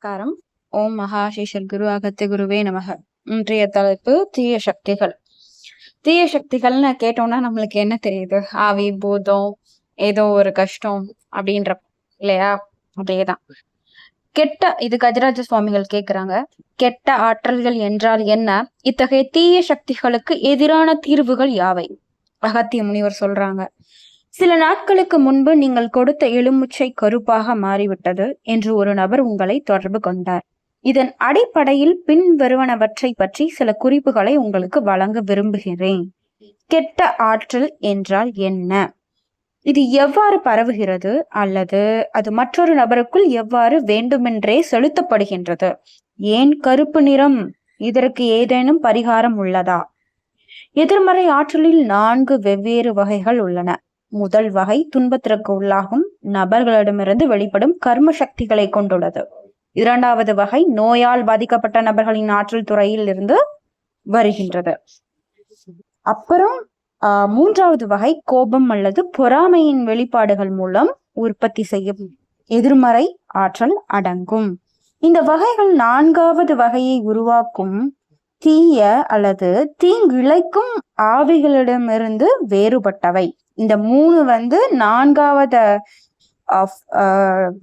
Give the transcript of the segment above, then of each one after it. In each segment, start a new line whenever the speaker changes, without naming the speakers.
நமஸ்காரம். ஓம் மகாசேஷர் குரு அகத்திய குருவே நமக. இன்றைய தலைப்பு தீய சக்திகள். தீய சக்திகள்னு கேட்டோம்னா நம்மளுக்கு என்ன தெரியுது? ஆவி, பூதம், ஏதோ ஒரு கஷ்டம் அப்படின்ற இல்லையா? அதேதான். இது கஜராஜ சுவாமிகள் கேக்குறாங்க, கெட்ட ஆற்றல்கள் என்றால் என்ன? இத்தகைய தீய சக்திகளுக்கு எதிரான தீர்வுகள் யாவை? அகத்திய முனிவர் சொல்றாங்க, சில நாட்களுக்கு முன்பு நீங்கள் கொடுத்த எலுமிச்சை கருப்பாக மாறிவிட்டது என்று ஒரு நபர் உங்களை தொடர்பு கொண்டார். இதன் அடிப்படையில் பின் வருவனவற்றை பற்றி சில குறிப்புகளை உங்களுக்கு வழங்க விரும்புகிறேன். கெட்ட ஆற்றல் என்றால் என்ன? இது எவ்வாறு பரவுகிறது அல்லது அது மற்றொரு நபருக்குள் எவ்வாறு வேண்டுமென்றே செலுத்தப்படுகின்றது? ஏன் கருப்பு நிறம்? இதற்கு ஏதேனும் பரிகாரம் உள்ளதா? எதிர்மறை ஆற்றலில் 4 வெவ்வேறு வகைகள் உள்ளன. முதல் வகை துன்பத்திற்கு உள்ளாகும் நபர்களிடமிருந்து வெளிப்படும் கர்ம சக்திகளை கொண்டுள்ளது. இரண்டாவது வகை நோயால் பாதிக்கப்பட்ட நபர்களின் ஆற்றல் துறையில் இருந்து வருகின்றது. அப்புறம் மூன்றாவது வகை கோபம் அல்லது பொறாமையின் வெளிப்பாடுகள் மூலம் உற்பத்தி செய்யும் எதிர்மறை ஆற்றல் அடங்கும். இந்த வகைகள் 4வது வகையை உருவாக்கும் தீய அல்லது தீங்கிழைக்கும் ஆவிகளிடமிருந்து வேறுபட்டவை. இந்த 3 4வது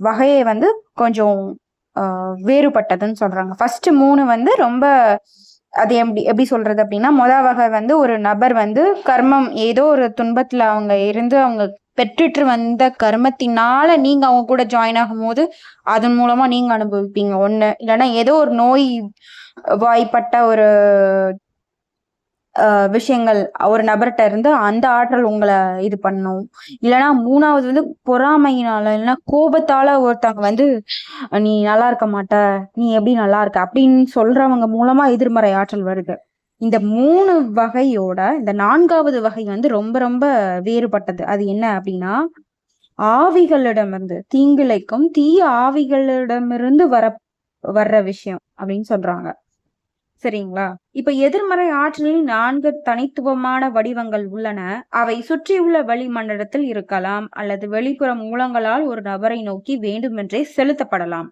வகையை கொஞ்சம் வேறுபட்டதுன்னு சொல்றாங்க. ஃபர்ஸ்ட் 3 ரொம்ப அது எப்படி சொல்றது அப்படின்னா, முதல் வகை ஒரு நபர் கர்மம் ஏதோ ஒரு துன்பத்துல அவங்க இருந்து அவங்க பெற்றுட்டு வந்த கர்மத்தினால நீங்க அவங்க கூட ஜாயின் ஆகும் போது அதன் மூலமா நீங்க அனுபவிப்பீங்க ஒண்ணு. இல்லைன்னா ஏதோ ஒரு நோய் வாய்ப்பட்ட ஒரு விஷயங்கள் ஒரு நபர்கிட்ட இருந்து அந்த ஆற்றல் உங்களை இது பண்ணும். இல்லைன்னா 3வது பொறாமையினால இல்லைன்னா கோபத்தால ஒருத்தவங்க நீ நல்லா இருக்க மாட்ட, நீ எப்படி நல்லா இருக்க அப்படின்னு சொல்றவங்க மூலமா எதிர்மறை ஆற்றல் வருது. இந்த 3 வகையோட இந்த 4வது வகை ரொம்ப ரொம்ப வேறுபட்டது. அது என்ன அப்படின்னா, ஆவிகளிடமிருந்து தீங்கிழைக்கும் தீய ஆவிகளிடமிருந்து வர்ற விஷயம் அப்படின்னு சொல்றாங்க. சரிங்களா? இப்ப எதிர்மறை ஆற்றலில் 4 தனித்துவமான வடிவங்கள் உள்ளன. அவை சுற்றியுள்ள வளிமண்டலத்தில் இருக்கலாம் அல்லது வெளிப்புற மூலங்களால் ஒரு நபரை நோக்கி வேண்டுமென்றே செலுத்தப்படலாம்.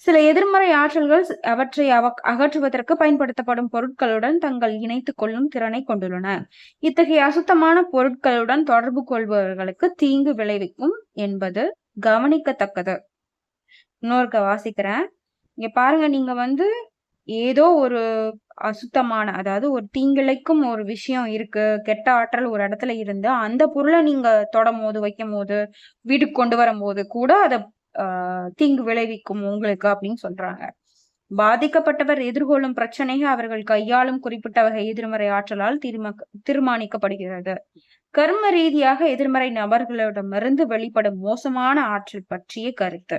சில எதிர்மறை ஆற்றல்கள் அவற்றை அகற்றுவதற்கு பயன்படுத்தப்படும் பொருட்களுடன் தங்கள் இணைத்துக் கொள்ளும் திறனை கொண்டுள்ளன. இத்தகைய அசுத்தமான பொருட்களுடன் தொடர்பு கொள்பவர்களுக்கு தீங்கு விளைவிக்கும் என்பது கவனிக்கத்தக்கது. இன்னொருக்க வாசிக்கிறேன். இங்க பாருங்க, நீங்க ஏதோ ஒரு அசுத்தமான, அதாவது ஒரு தீங்கிழைக்கும் ஒரு விஷயம் இருக்கு, கெட்ட ஆற்றல் ஒரு இடத்துல இருந்து அந்த பொருளை நீங்க தொடும் போது, வைக்கும் போது, வீட்டுக்கு கொண்டு வரும் போது கூட அதை தீங்கு விளைவிக்கும் உங்களுக்கு அப்படின்னு சொல்றாங்க. பாதிக்கப்பட்டவர் எதிர்கொள்ளும் பிரச்சனைகள் அவர்கள் கையாளும் குறிப்பிட்ட வகை எதிர்மறை ஆற்றலால் தீர்மானிக்கப்படுகிறது. கர்ம ரீதியாக எதிர்மறை நபர்களிடமிருந்து வெளிப்படும் மோசமான ஆற்றல் பற்றிய கருத்து.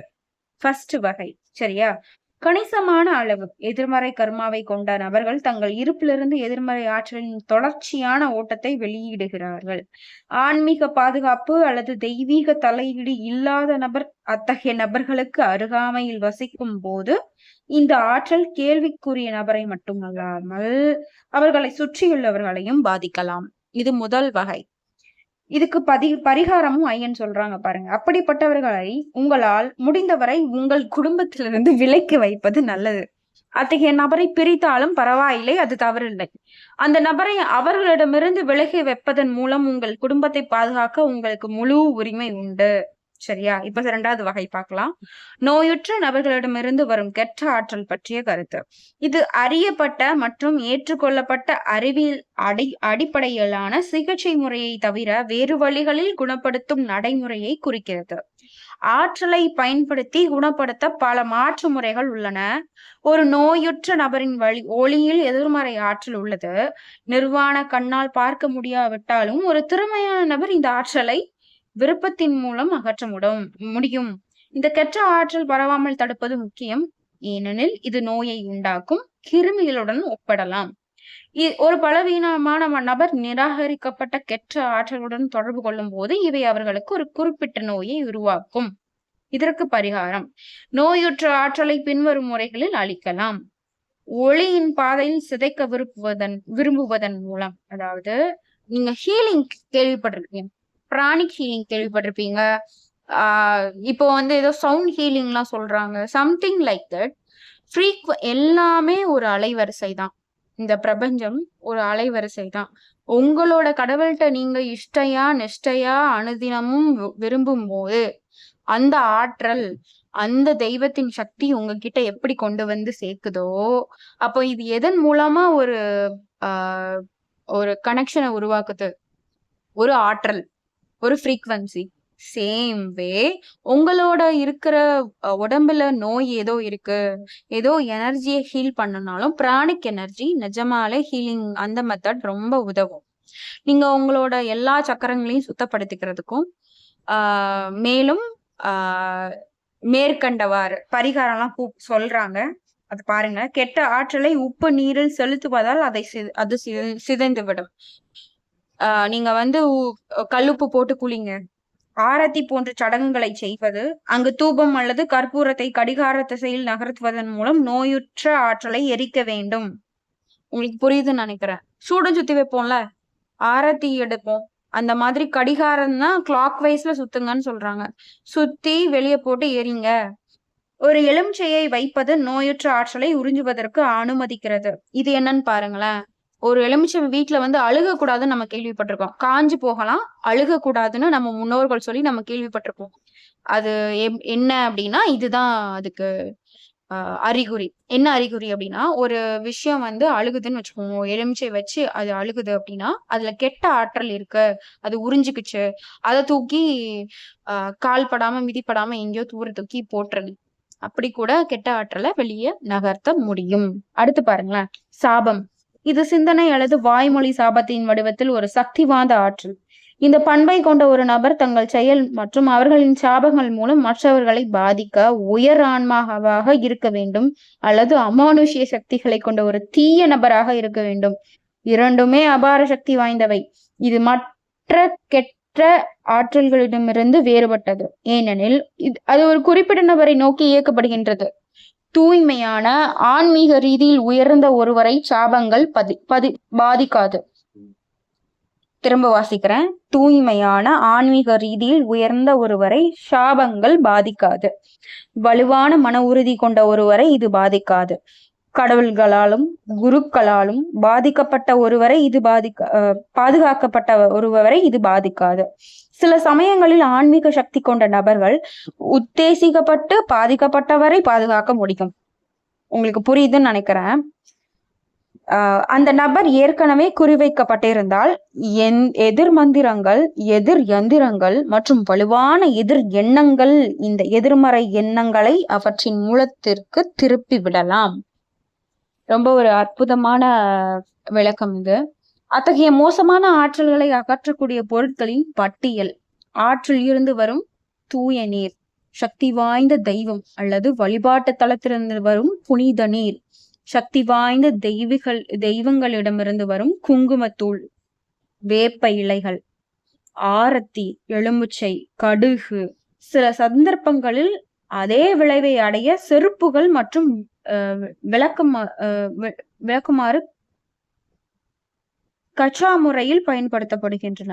ஃபர்ஸ்ட் வகை, சரியா? கணிசமான அளவு எதிர்மறை கர்மாவை கொண்ட நபர்கள் தங்கள் இருப்பிலிருந்து எதிர்மறை ஆற்றலின் தொடர்ச்சியான ஓட்டத்தை வெளியிடுகிறார்கள். ஆன்மீக பாதுகாப்பு அல்லது தெய்வீக தலையீடு இல்லாத நபர் அத்தகைய நபர்களுக்கு அருகாமையில் வசிக்கும் போது இந்த ஆற்றல் கேள்விக்குரிய நபரை மட்டுமல்லாமல் அவர்களை சுற்றியுள்ளவர்களையும் பாதிக்கலாம். இது முதல் வகை. இதுக்கு பரிகாரமும் ஐயன் சொல்றாங்க பாருங்க. அப்படிப்பட்டவர்களை உங்களால் முடிந்தவரை உங்கள் குடும்பத்திலிருந்து விலக்கி வைப்பது நல்லது. அத்தகைய நபரை பிரித்தாலும் பரவாயில்லை, அது தவறில்லை. அந்த நபரை அவர்களிடமிருந்து விலகி வைப்பதன் மூலம் உங்கள் குடும்பத்தை பாதுகாக்க உங்களுக்கு முழு உரிமை உண்டு. சரியா? இப்ப 2வது வகை பார்க்கலாம். நோயுற்ற நபர்களிடமிருந்து வரும் கெட்ட ஆற்றல் பற்றிய கருத்து. இது அறியப்பட்ட மற்றும் ஏற்றுக்கொள்ளப்பட்ட அறிவியல் அடிப்படையிலான சிகிச்சை முறையை தவிர வேறு வழிகளில் குணப்படுத்தும் நடைமுறையை குறிக்கிறது. ஆற்றலை பயன்படுத்தி குணப்படுத்த பல மாற்று முறைகள் உள்ளன. ஒரு நோயுற்ற நபரின் ஒளியில் எதிர்மறை ஆற்றல் உள்ளது. நிர்வாண கண்ணால் பார்க்க முடியாவிட்டாலும் ஒரு திறமையான நபர் இந்த ஆற்றலை விருப்பத்தின் மூலம் அகற்ற முடியும். இந்த கெட்ட ஆற்றல் பரவாமல் தடுப்பது முக்கியம், ஏனெனில் இது நோயை உண்டாக்கும் கிருமிகளுடன் ஒப்பிடலாம். ஒரு பலவீனமான நபர் நிராகரிக்கப்பட்ட கெட்ட ஆற்றலுடன் தொடர்பு கொள்ளும் போது இவை அவர்களுக்கு ஒரு குறிப்பிட்ட நோயை உருவாக்கும். இதற்கு பரிகாரம், நோயுற்ற ஆற்றலை பின்வரும் முறைகளில் அளிக்கலாம். ஒளியின் பாதையில் சிதைக்க விரும்புவதன் மூலம், அதாவது நீங்க ஹீலிங் கேள்விப்பட்டிருக்கீங்க, பிராணிக் ஹீலிங் கேள்விப்பட்டிருப்பீங்க, இப்போ வந்து ஏதோ சவுண்ட் ஹீலிங்லாம் சொல்றாங்க, சம்திங் லைக் தட். எல்லாமே ஒரு அலைவரிசை தான். இந்த பிரபஞ்சம் ஒரு அலைவரிசை தான். உங்களோட கடவுள்கிட்ட நீங்க இஷ்டையா நிஷ்டையா அனுதினமும் விரும்பும் போது அந்த ஆற்றல், அந்த தெய்வத்தின் சக்தி உங்ககிட்ட எப்படி கொண்டு வந்து சேர்க்குதோ, அப்போ இது எதன் மூலமா ஆஹ் ஒரு கனெக்ஷனை உருவாக்குது? ஒரு ஆற்றல், ஒரு ஃப்ரீக்வன்சி. சேம் வே உங்களோட இருக்கிற உடம்புல நோய் ஏதோ இருக்கு, ஏதோ எனர்ஜியை ஹீல் பண்ணனாலும் பிராணிக் எனர்ஜி நிஜமாலே ஹீலிங் அந்த மெத்தட் ரொம்ப உதவும். நீங்க உங்களோட எல்லா சக்கரங்களையும் சுத்தப்படுத்திக்கிறதுக்கும் மேலும் மேற்கண்டவாறு பரிகாரம்லாம் சொல்றாங்க. அது பாருங்க. கெட்ட ஆற்றலை உப்பு நீரில் செலுத்துவதால் அது சிதைந்து விடும். நீங்க வந்து கல்லுப்பு போட்டு குளிங்க. ஆரத்தி போன்ற சடங்குகளை செய்வது, அங்கு தூபம் அல்லது கற்பூரத்தை கடிகார திசையில் நகர்த்துவதன் மூலம் நோயுற்ற ஆற்றலை எரிக்க வேண்டும். உங்களுக்கு புரியுதுன்னு நினைக்கிறேன். சூடம் சுத்தி வைப்போம்ல, ஆரத்தி எடுப்போம், அந்த மாதிரி கடிகாரம் தான் கிளாக் வைஸ்ல சுத்துங்கன்னு சொல்றாங்க. சுத்தி வெளியே போட்டு எரிங்க. ஒரு எலுமிச்சையை வைப்பது நோயுற்ற ஆற்றலை உறிஞ்சுவதற்கு அனுமதிக்கிறது. இது என்னன்னு பாருங்களேன். ஒரு எலுமிச்சை வீட்டுல வந்து அழுகக்கூடாதுன்னு நம்ம கேள்விப்பட்டிருக்கோம். காஞ்சு போகலாம், அழுகக்கூடாதுன்னு நம்ம முன்னோர்கள் சொல்லி நம்ம கேள்விப்பட்டிருப்போம். அது என்ன அப்படின்னா இதுதான் அதுக்கு அறிகுறி. என்ன அறிகுறி அப்படின்னா, ஒரு விஷயம் வந்து அழுகுதுன்னு வச்சுக்கோங்க, எலுமிச்சை வச்சு அது அழுகுது அப்படின்னா அதுல கெட்ட ஆற்றல் இருக்கு, அது உறிஞ்சுக்குச்சு, அதை தூக்கி கால் படாம மிதிப்படாம எங்கேயோ தூர தூக்கி போட்டுருங்க. அப்படி கூட கெட்ட ஆற்றலை வெளியே நகர்த்த முடியும். அடுத்து பாருங்களேன், சாபம். இது சிந்தனை அல்லது வாய்மொழி சாபத்தின் வடிவத்தில் ஒரு சக்தி வாய்ந்த ஆற்றல். இந்த பண்பை கொண்ட ஒரு நபர் தங்கள் செயல் மற்றும் அவர்களின் சாபங்கள் மூலம் மற்றவர்களை பாதிக்க உயர் ஆன்மாவாக இருக்க வேண்டும் அல்லது அமானுஷ்ய சக்திகளை கொண்ட ஒரு தீய நபராக இருக்க வேண்டும். இரண்டுமே அபார சக்தி வாய்ந்தவை. இது மற்ற கெட்ட ஆற்றல்களிடமிருந்து வேறுபட்டது, ஏனெனில் அது ஒரு குறிப்பிட்ட நபரை நோக்கி இயக்கப்படுகின்றது. தூய்மையான ஆன்மீக ரீதியில் உயர்ந்த ஒருவரை சாபங்கள் பாதிக்காது. திரும்ப வாசிக்கிறேன். தூய்மையான ஆன்மீக ரீதியில் உயர்ந்த ஒருவரை சாபங்கள் பாதிக்காது. வலுவான மன உறுதி கொண்ட ஒருவரை இது பாதிக்காது. கடவுள்களாலும் குருக்களாலும் பாதிக்கப்பட்ட ஒருவரை இது பாதுகாக்கப்பட்ட ஒருவரை இது பாதிக்காது. சில சமயங்களில் ஆன்மீக சக்தி கொண்ட நபர்கள் உத்தேசிக்கப்பட்டு பாதிக்கப்பட்டவரை பாதுகாக்க முடியும். உங்களுக்கு புரியுதுன்னு நினைக்கிறேன். அந்த நபர் ஏற்கனவே குறிவைக்கப்பட்டிருந்தால் எதிர் மந்திரங்கள், எதிர் யந்திரங்கள் மற்றும் வலுவான எதிர் எண்ணங்கள் இந்த எதிர்மறை எண்ணங்களை அவற்றின் மூலத்திற்கு திருப்பி விடலாம். ரொம்ப ஒரு அற்புதமான விளக்கம் இது. அத்தகைய மோசமான ஆற்றல்களை அகற்றக்கூடிய பொருட்களின் பட்டியல்: ஆற்றில் இருந்து வரும் தூய நீர், சக்தி வாய்ந்த தெய்வம் அல்லது வழிபாட்டு தளத்திலிருந்து வரும் புனித நீர், சக்தி வாய்ந்த தெய்வங்களிடமிருந்து வரும் குங்குமத்தூள், வேப்ப இலைகள், ஆரத்தி, எலுமிச்சை, கடுகு. சில சந்தர்ப்பங்களில் அதே விளைவை அடைய செருப்புகள் மற்றும் விளக்குமாறு கச்சா முறையில் பயன்படுத்தப்படுகின்றன.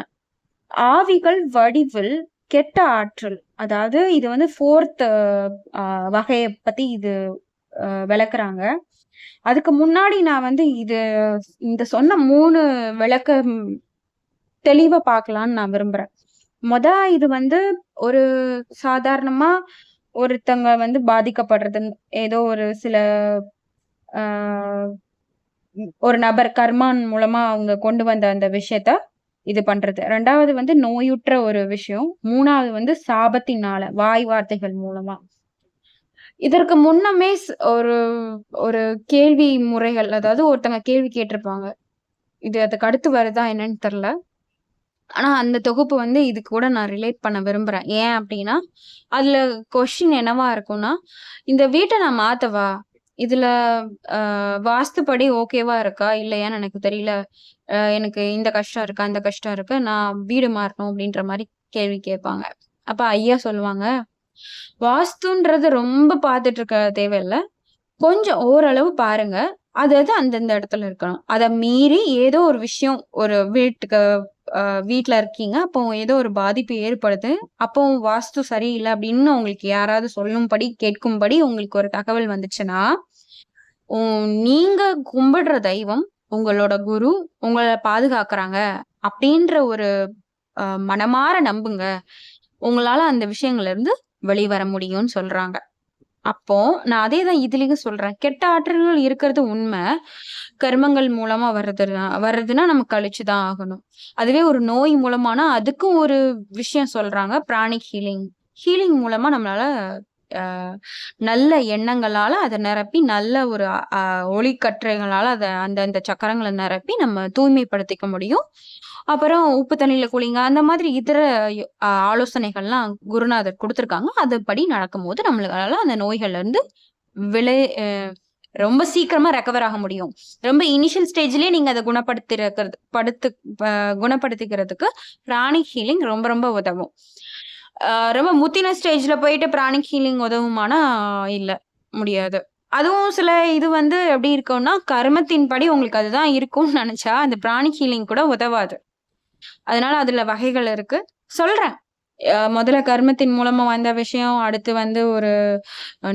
ஆவிகள் வடிவில் கெட்ட ஆற்றல், அதாவது இது வந்து 4th வகையை பத்தி இது விளக்குறாங்க. அதுக்கு முன்னாடி நான் வந்து இந்த சொன்ன 3 விளக்கம் தெளிவா பார்க்கலான்னு நான் விரும்புறேன். இது வந்து ஒரு சாதாரணமா ஒருத்தங்க வந்து பாதிக்கப்படுறது, ஏதோ ஒரு சில ஒரு நபர் கர்மான் மூலமா அவங்க கொண்டு வந்த அந்த விஷயத்த இது பண்றது. 2வது வந்து நோயுற்ற ஒரு விஷயம். 3வது வந்து சாபத்தினால வாய் வார்த்தைகள் மூலமா. இதற்கு முன்னமே ஒரு ஒரு கேள்வி முறைகள், அதாவது ஒருத்தங்க கேள்வி கேட்டிருப்பாங்க. இது அதுக்கு அடுத்து வருதா என்னன்னு தெரியல. ஆனா அந்த தொகுப்பு வந்து இது கூட நான் ரிலேட் பண்ண விரும்புறேன். ஏன் அப்படின்னா, அதுல கொஸ்டின் என்னவா இருக்கும்னா, இந்த வீட்டை நான் மாத்தவா, இதுல வாஸ்துப்படி ஓகேவா இருக்கா இல்லையான்னு எனக்கு தெரியல, எனக்கு இந்த கஷ்டம் இருக்கு அந்த கஷ்டம் இருக்கு, நான் வீடு மாறணும் அப்படின்ற மாதிரி கேள்வி கேட்பாங்க. அப்ப ஐயா சொல்லுவாங்க, வாஸ்துன்றது ரொம்ப பார்த்துட்டு இருக்க தேவையில்லை, கொஞ்சம் ஓரளவு பாருங்க, அது அந்தந்த இடத்துல இருக்கணும். அதை மீறி ஏதோ ஒரு விஷயம் ஒரு வீட்டுக்கு வீட்ல இருக்கீங்க. அப்போ ஏதோ ஒரு பாதிப்பு ஏற்படுது. அப்போ வாஸ்து சரியில்ல அப்படின்னு உங்களுக்கு யாராவது சொல்லும்படி, கேட்கும்படி உங்களுக்கு ஒரு தகவல் வந்துச்சுன்னா, நீங்க கும்பிடுற தெய்வம், உங்களோட குரு உங்கள பாதுகாக்குறாங்க அப்படின்ற ஒரு மனமார நம்புங்க. உங்களால அந்த விஷயங்கள்ல இருந்து வெளிவர முடியும்னு சொல்றாங்க. அப்போ நான் அதே தான் இதுலயும் சொல்றேன். கெட்ட ஆற்றல்கள் இருக்கிறது உண்ம. கர்மங்கள் மூலமா வர்றதுன்னா நம்ம கழிச்சு தான் ஆகணும். அதுவே ஒரு நோய் மூலமானா, அதுக்கும் ஒரு விஷயம் சொல்றாங்க. Pranic healing. ஹீலிங் மூலமா நம்மளால அ நல்ல எண்ணங்களால அத நிரப்பி, நல்ல ஒரு அ ஒளிக்கற்றைகளால அத அந்த சக்கரங்கள நிரப்பி நம்ம தூய்மைப்படுத்திக்க முடியும். அப்புறம் உப்பு தண்ணீல குளிங்க. அந்த மாதிரி இதர ஆலோசனைகள்லாம் குருநாதர் குடுத்துருக்காங்க. அதுபடி நடக்கும்போது நம்மளால அந்த நோய்கள்ல இருந்து விலை அ ரொம்ப சீக்கிரமா ரெக்கவர் ஆக முடியும். ரொம்ப இனிஷியல் ஸ்டேஜ்லயே நீங்க அத குணப்படுத்திக்கிறதுக்கு பிராணிக் ஹீலிங் ரொம்ப ரொம்ப உதவும். அ ரொம்ப முத்தின ஸ்டேஜ்ல போயிட்டு பிராணிக் ஹீலிங் உதவுமானா, இல்ல முடியாது. அதுவும் சில இது வந்து எப்படி இருக்கும்னா, கர்மத்தின்படி உங்களுக்கு அதுதான் இருக்கும்னு நெனச்சா, அந்த பிராணிக் ஹீலிங் கூட உதவாது. அதனால அதுல வகைகள் இருக்கு. சொல்றேன். முதல்ல கர்மத்தின் மூலமா வந்த விஷயம், அடுத்து வந்து ஒரு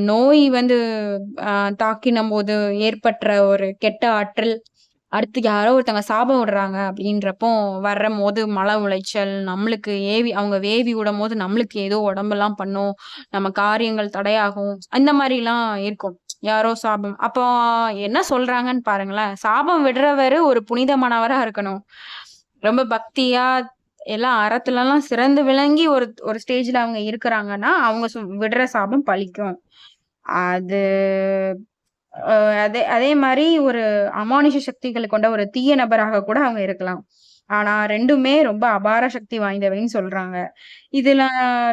நோய் வந்து அ தாக்கினம்போது ஏற்பட்ட ஒரு கெட்ட ஆற்றல். அடுத்து யாரோ ஒருத்தவங்க சாபம் விடுறாங்க அப்படின்றப்போ வரம்போது மன உளைச்சல், நம்மளுக்கு அவங்க வேவி விடும்போது நம்மளுக்கு ஏதோ உடம்பெல்லாம் பண்ணும். நம்ம காரியங்கள் தடையாகும். அந்த மாரிலாம் இருக்கும். யாரோ சாபம். அப்போ என்ன சொல்றாங்கன்னு பாருங்களேன். சாபம் விடுறவரு ஒரு புனிதமானவரா இருக்கணும். ரொம்ப பக்தியா எல்லாம் அறத்துலலாம் சிறந்து விளங்கி ஒரு ஒரு ஸ்டேஜ்ல அவங்க இருக்குறாங்கன்னா, அவங்க விடுற சாபம் பலிக்கும். அது அ அதே அதே மாரி ஒரு அமானுஷ சக்திகள் கொண்ட ஒரு தீய நபராக கூட அவங்க இருக்கலாம். ஆனா 2மே ரொம்ப அபார சக்தி வாய்ந்தவைன்னு சொல்றாங்க. இதுல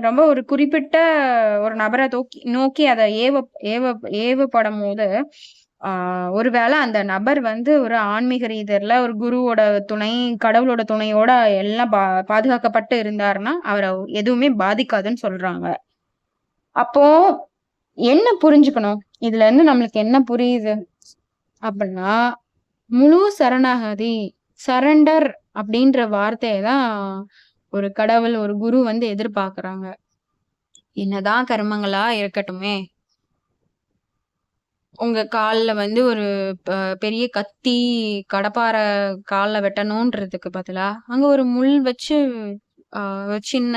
ரொம்ப ஒரு குறிப்பிட்ட ஒரு நபர நோக்கி அத ஏவ ஏவப்படும்போது, ஆ ஒருவேள அந்த நபர் வந்து ஒரு ஆன்மீக ரீதியில ஒரு குருவோட துணை, கடவுளோட துணையோட எல்லாம் பாதுகாக்கப்பட்டு இருந்தாருன்னா, அவர எதுவுமே பாதிக்காதுன்னு சொல்றாங்க. அப்போ என்ன புரிஞ்சுக்கணும்? இதுல இருந்து நம்மளுக்கு என்ன புரியுது? அப்டின்னா, முழு சரணாகதி, சரண்டர் அப்டின்ற வார்த்தைய தான் ஒரு கடவுள், ஒரு குரு வந்து எதிர்பார்க்குறாங்க. என்னதான் கருமங்களா இருக்கட்டுமே, உங்க கால்ல வந்து ஒரு ப பெரிய கத்தி, கடப்பார கால்ல வெட்டணுன்றதுக்கு பதிலா, அங்க ஒரு முள் வச்சு ஒரு சின்ன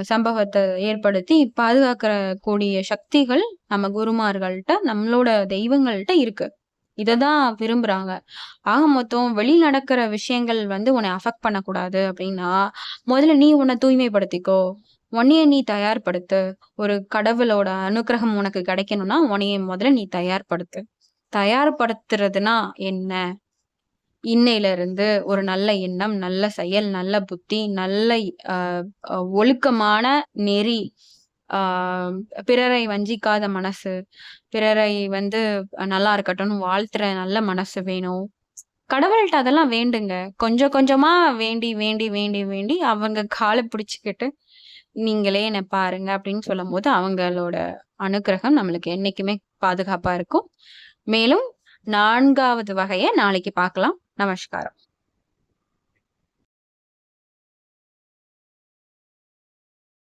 சம்பவத்த ஏற்படுத்தி பாதுகாக்கிற கூடிய சக்திகள் நம்ம குருமார்கள்ட்ட, நம்மளோட தெய்வங்கள்ட்ட இருக்கு. இததான் விரும்புறாங்க. ஆக மொத்தம் வெளி நடக்கிற விஷயங்கள் வந்து உன்னை அஃபெக்ட் பண்ணக்கூடாது அப்படின்னா, முதல்ல நீ உன்னை தூய்மைப்படுத்திக்கோ. உன்னைய நீ தயார்படுத்து. ஒரு கடவுளோட அனுக்கிரகம் உனக்கு கிடைக்கணும்னா, உன்னைய முதல்ல நீ தயார்படுத்து. தயார்படுத்துறதுனா என்ன? இன்னையிலிருந்து ஒரு நல்ல எண்ணம், நல்ல செயல், நல்ல புத்தி, நல்ல அ ஒழுக்கமான நெறி, ஆ பிறரை வஞ்சிக்காத மனசு, பிறரை வந்து நல்லா இருக்கட்டும்னு வாழ்த்துற நல்ல மனசு வேணும். கடவுள்ட்ட அதெல்லாம் வேண்டுங்க. கொஞ்சம் கொஞ்சமா வேண்டி, வேண்டி, வேண்டி, வேண்டி அவங்க கால பிடிச்சுக்கிட்டு, "நீங்களே என்ன பாருங்க" அப்படின்னு சொல்லும்போது, அவங்களோட அனுக்கிரகம் நம்மளுக்கு என்னைக்குமே பாதுகாப்பா இருக்கும். மேலும் 4வது வகைய நாளைக்கு பார்க்கலாம். நமஸ்காரம்.